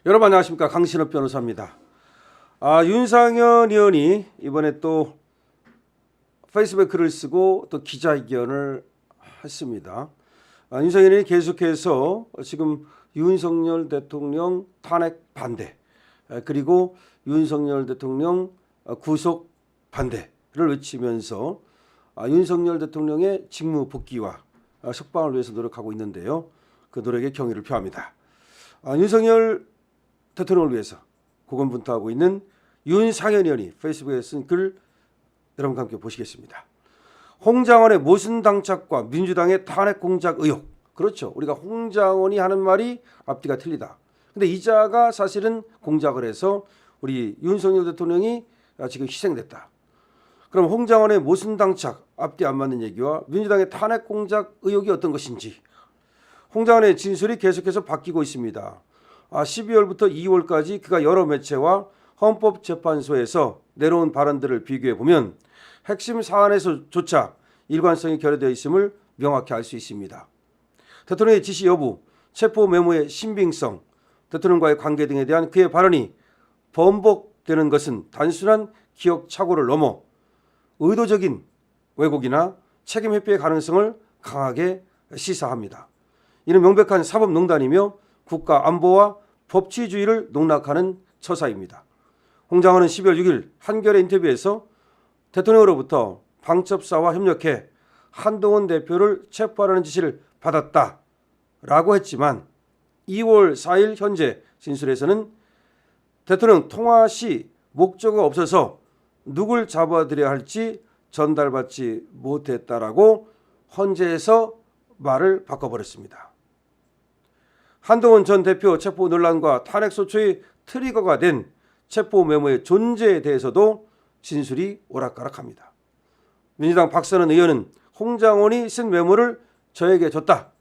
여러분 안녕하십니까, 강신업 변호사입니다. 윤상현 의원이 이번에 또 페이스북에 글을 쓰고 또 기자회견을 했습니다. 윤상현 의원이 계속해서 지금 윤석열 대통령 탄핵 반대, 그리고 윤석열 대통령 구속 반대를 외치면서 윤석열 대통령의 직무 복귀와 석방을 위해서 노력하고 있는데요. 그 노력에 경의를 표합니다. 윤석열 대통령을 위해서 고군분투하고 있는 윤상현 의원이 페이스북에 쓴 글 여러분과 함께 보시겠습니다. 홍장원의 모순 당착과 민주당의 탄핵 공작 의혹. 그렇죠. 우리가 홍장원이 하는 말이 앞뒤가 틀리다. 근데 이자가 사실은 공작을 해서 우리 윤석열 대통령이 지금 희생됐다. 그럼 홍장원의 모순 당착, 앞뒤 안 맞는 얘기와 민주당의 탄핵 공작 의혹이 어떤 것인지. 홍장원의 진술이 계속해서 바뀌고 있습니다. 12월부터 2월까지 그가 여러 매체와 헌법재판소에서 내놓은 발언들을 비교해 보면 핵심 사안에서조차 일관성이 결여되어 있음을 명확히 알 수 있습니다. 대통령의 지시 여부, 체포 메모의 신빙성, 대통령과의 관계 등에 대한 그의 발언이 번복되는 것은 단순한 기억 착오를 넘어 의도적인 왜곡이나 책임 회피의 가능성을 강하게 시사합니다. 이는 명백한 사법농단이며 국가 안보와 법치주의를 농락하는 처사입니다. 홍장원은 12월 6일 한겨레 인터뷰에서 대통령으로부터 방첩사와 협력해 한동훈 대표를 체포하라는 지시를 받았다라고 했지만 2월 4일 현재 진술에서는 대통령 통화 시 목적어가 없어서 누굴 잡아들여야 할지 전달받지 못했다라고 헌재에서 말을 바꿔버렸습니다. 한동훈 전 대표 체포 논란과 탄핵 소추의 트리거가 된 체포 메모의 존재에 대해서도 진술이 오락가락합니다. 민주당 박선원 의원은 홍장원이 쓴 메모를 저에게 줬다.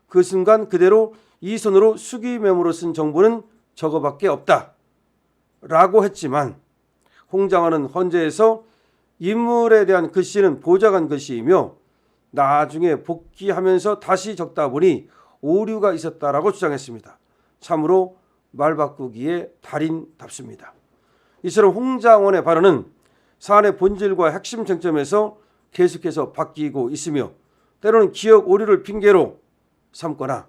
그 순간 그대로 이 손으로 수기 메모로 쓴 정보는 저거밖에 없다. 라고 했지만 홍장원은 헌재에서 인물에 대한 글씨는 보좌관 글씨이며 나중에 복귀하면서 다시 적다 보니 오류가 있었다라고 주장했습니다. 참으로 말 바꾸기에 달인답습니다. 이처럼 홍장원의 발언은 사안의 본질과 핵심 쟁점에서 계속해서 바뀌고 있으며 때로는 기억 오류를 핑계로 삼거나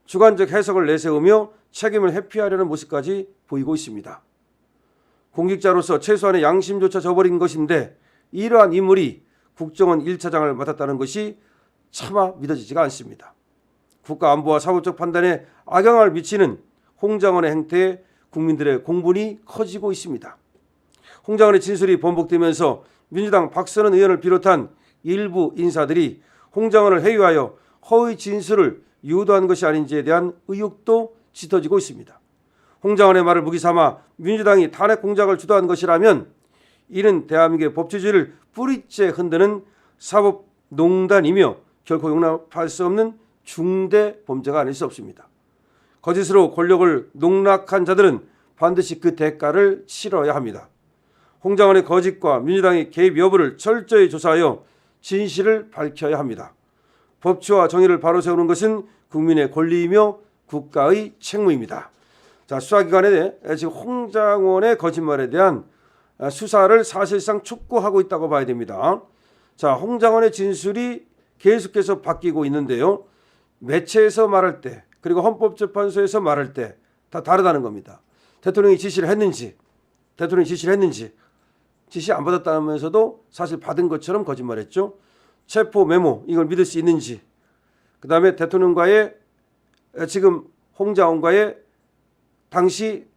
주관적 해석을 내세우며 책임을 회피하려는 모습까지 보이고 있습니다. 공직자로서 최소한의 양심조차 저버린 것인데 이러한 인물이 국정원 1차장을 맡았다는 것이 차마 믿어지지가 않습니다. 국가안보와 사법적 판단에 악영향을 미치는 홍장원의 행태에 국민들의 공분이 커지고 있습니다. 홍장원의 진술이 번복되면서 민주당 박선원 의원을 비롯한 일부 인사들이 홍장원을 회유하여 허위 진술을 유도한 것이 아닌지에 대한 의혹도 짙어지고 있습니다. 홍장원의 말을 무기삼아 민주당이 탄핵 공작을 주도한 것이라면 이는 대한민국의 법치주의를 뿌리째 흔드는 사법농단이며 결코 용납할 수 없는 중대 범죄가 아닐 수 없습니다. 거짓으로 권력을 농락한 자들은 반드시 그 대가를 치러야 합니다. 홍장원의 거짓과 민주당의 개입 여부를 철저히 조사하여 진실을 밝혀야 합니다. 법치와 정의를 바로 세우는 것은 국민의 권리이며 국가의 책무입니다. 자, 수사기관에 지금 홍장원의 거짓말에 대한 수사를 사실상 촉구하고 있다고 봐야 됩니다. 자, 홍장원의 진술이 계속해서 바뀌고 있는데요. 매체에서 말할 때 그리고 헌법재판소에서 말할 때 다 다르다는 겁니다. 대통령이 지시를 했는지 지시 안 받았다면서도 사실 받은 것처럼 거짓말했죠. 체포 메모 이걸 믿을 수 있는지, 그 다음에 대통령과의 지금 홍장원과의 당시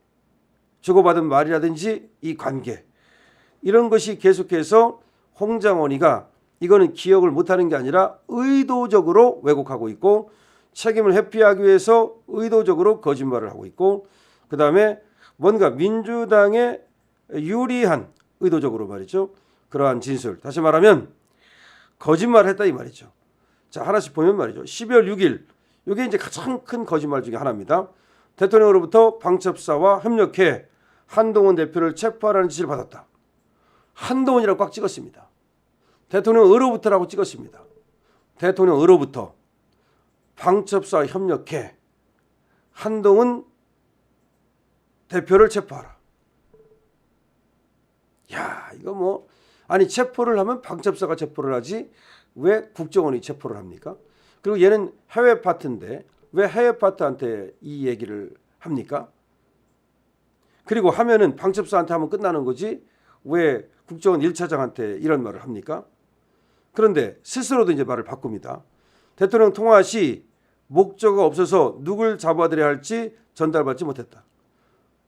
주고받은 말이라든지 이 관계, 이런 것이 계속해서 홍장원이가 이거는 기억을 못하는 게 아니라 의도적으로 왜곡하고 있고 책임을 회피하기 위해서 의도적으로 거짓말을 하고 있고, 그 다음에 뭔가 민주당에 유리한 의도적으로 말이죠. 그러한 진술, 다시 말하면 거짓말을 했다 이 말이죠. 자, 하나씩 보면 말이죠. 12월 6일 이게 이제 가장 큰 거짓말 중에 하나입니다. 대통령으로부터 방첩사와 협력해 한동훈 대표를 체포하라는 지시를 받았다. 한동훈이라고 꽉 찍었습니다. 대통령으로부터라고 찍었습니다. 대통령으로부터 방첩사와 협력해 한동훈 대표를 체포하라. 야, 이거 뭐 아니 체포를 하면 방첩사가 체포를 하지 왜 국정원이 체포를 합니까? 그리고 얘는 해외 파트인데 왜 해외 파트한테 이 얘기를 합니까? 그리고 하면은 방첩사한테 하면 끝나는 거지 왜 국정원 1차장한테 이런 말을 합니까? 그런데 스스로도 이제 말을 바꿉니다. 대통령 통화 시 목적어가 없어서 누굴 잡아들여야 할지 전달받지 못했다.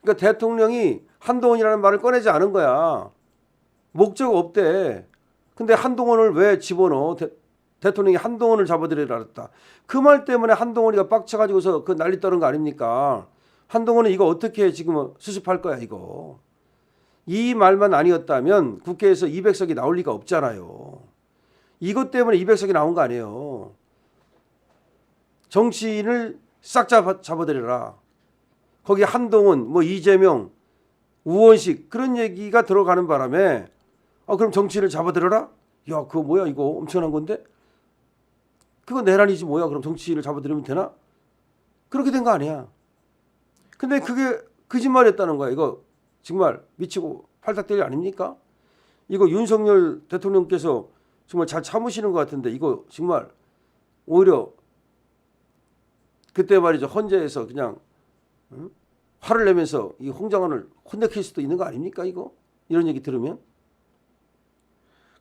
그러니까 대통령이 한동훈이라는 말을 꺼내지 않은 거야. 목적어 없대. 근데 한동훈을 왜 집어넣어? 대통령이 한동훈을 잡아들이라 했다. 그 말 때문에 한동훈이가 빡쳐가지고서 그 난리 떠는 거 아닙니까? 한동훈은 이거 어떻게 지금 수습할 거야 이거. 이 말만 아니었다면 국회에서 200석이 나올 리가 없잖아요. 이것 때문에 200석이 나온 거 아니에요. 정치인을 싹 잡아들여라. 거기 한동훈, 뭐 이재명, 우원식 그런 얘기가 들어가는 바람에 그럼 정치인을 잡아들여라? 야, 그거 뭐야 이거 엄청난 건데? 그거 내란이지 뭐야. 그럼 정치인을 잡아들이면 되나? 그렇게 된 거 아니야. 근데 그게 거짓말이었다는 거야. 이거 정말 미치고 팔딱 뛸 일 아닙니까? 이거 윤석열 대통령께서 정말 잘 참으시는 것 같은데 이거 정말 오히려 그때 말이죠. 헌재에서 그냥 화를 내면서 이 홍장원을 혼내킬 수도 있는 거 아닙니까 이거? 이런 얘기 들으면.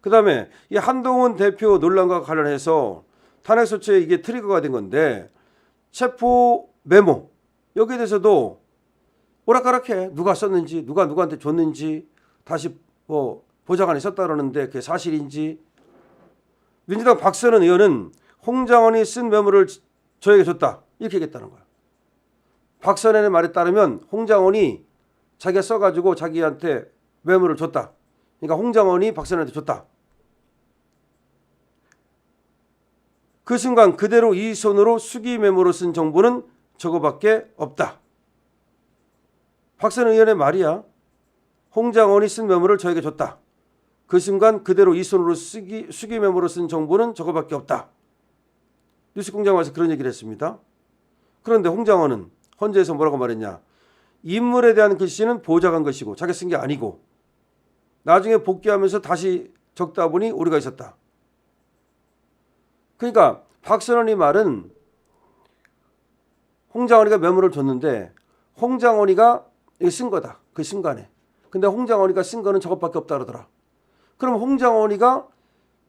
그 다음에 이 한동훈 대표 논란과 관련해서 탄핵소추에 이게 트리거가 된 건데 체포 메모 여기에 대해서도 오락가락해. 누가 썼는지 누가 누구한테 줬는지 다시 뭐 보좌관이 썼다 그러는데 그게 사실인지. 민주당 박선은 의원은 홍장원이 쓴 메모를 저에게 줬다 이렇게 얘기했다는 거야. 박선현의 말에 따르면 홍장원이 자기가 써가지고 자기한테 메모를 줬다. 그러니까 홍장원이 박선현한테 줬다. 그 순간 그대로 이 손으로 수기 메모로 쓴 정보는 저거밖에 없다. 박선현 의원의 말이야. 홍장원이 쓴 메모를 저에게 줬다. 그 순간 그대로 이 손으로 수기 메모로 쓴 정보는 저거밖에 없다. 뉴스공장 와서 그런 얘기를 했습니다. 그런데 홍장원은 헌재에서 뭐라고 말했냐. 인물에 대한 글씨는 보좌관 것이고 자기가 쓴 게 아니고 나중에 복귀하면서 다시 적다 보니 오류가 있었다. 그러니까 박선원이 말은 홍장원이가 메모를 줬는데 홍장원이가 쓴 거다. 그 순간에. 근데 홍장원이가 쓴 거는 저것밖에 없다 그러더라. 그럼 홍장원이가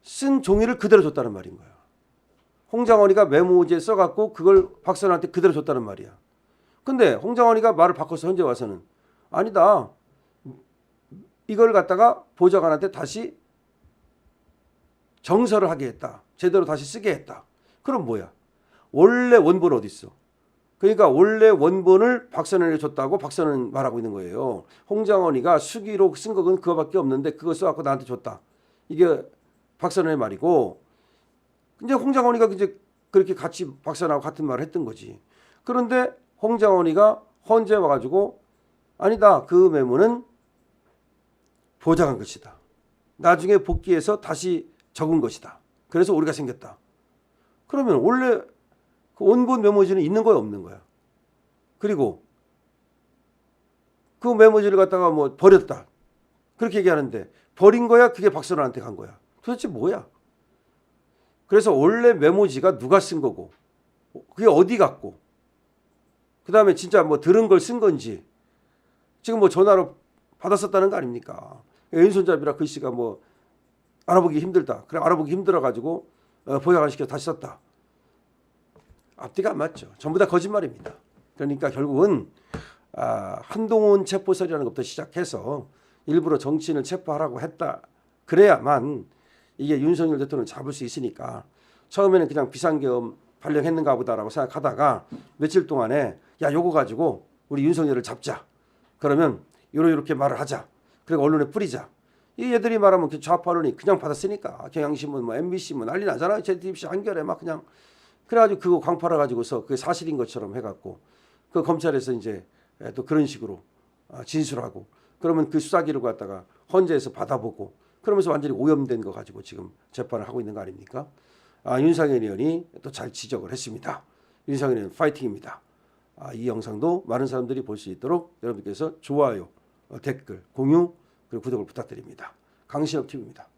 쓴 종이를 그대로 줬다는 말인 거야. 홍장원이가 메모지에 써갖고 그걸 박선원한테 그대로 줬다는 말이야. 근데 홍장원이가 말을 바꿔서 현재 와서는 아니다. 이걸 갖다가 보좌관한테 다시 정서를 하게 했다. 제대로 다시 쓰게 했다. 그럼 뭐야? 원래 원본 어디 있어? 그러니까 원래 원본을 박선원에게 줬다고 박선원 말하고 있는 거예요. 홍장원이가 수기로 쓴 거는 그거밖에 없는데 그거 써갖고 나한테 줬다. 이게 박선원의 말이고 이제 홍장원이가 이제 그렇게 같이 박선원하고 같은 말을 했던 거지. 그런데 홍장원이가 헌재 와가지고 아니다. 그 메모는 보좌관 것이다. 나중에 복귀해서 다시 적은 것이다. 그래서 오류가 생겼다. 그러면 원래 그 원본 메모지는 있는 거야 없는 거야. 그리고 그 메모지를 갖다가 뭐 버렸다. 그렇게 얘기하는데 버린 거야? 그게 박선원한테 간 거야. 도대체 뭐야? 그래서 원래 메모지가 누가 쓴 거고 그게 어디 갔고 그 다음에 진짜 뭐 들은 걸 쓴 건지 지금 뭐 전화로 받았었다는 거 아닙니까? 왼손잡이라 글씨가 뭐 알아보기 힘들다. 그래 알아보기 힘들어가지고 보좌관시켜서 다시 썼다. 앞뒤가 안 맞죠. 전부 다 거짓말입니다. 그러니까 결국은 한동훈 체포설이라는 것부터 시작해서 일부러 정치인을 체포하라고 했다. 그래야만 이게 윤석열 대통령을 잡을 수 있으니까 처음에는 그냥 비상계엄 발령했는가 보다라고 생각하다가 며칠 동안에 야 요거 가지고 우리 윤석열을 잡자. 그러면 요렇게 말을 하자. 그리고 언론에 뿌리자. 이 얘들이 말하면 좌파 언론이 그냥 받았으니까 경향신문 뭐 MBC 뭐 난리 나잖아요. JTBC 한겨레 막 그냥 그래가지고 그거 광팔아 가지고서 그게 사실인 것처럼 해갖고 그 검찰에서 이제 또 그런 식으로 진술하고 그러면 그 수사기를 갖다가 헌재에서 받아보고 그러면서 완전히 오염된 거 가지고 지금 재판을 하고 있는 거 아닙니까? 윤상현 의원이 또 잘 지적을 했습니다. 윤상현 의원 파이팅입니다. 이 영상도 많은 사람들이 볼 수 있도록 여러분께서 좋아요, 댓글, 공유 그리고 구독을 부탁드립니다. 강신혁 TV입니다.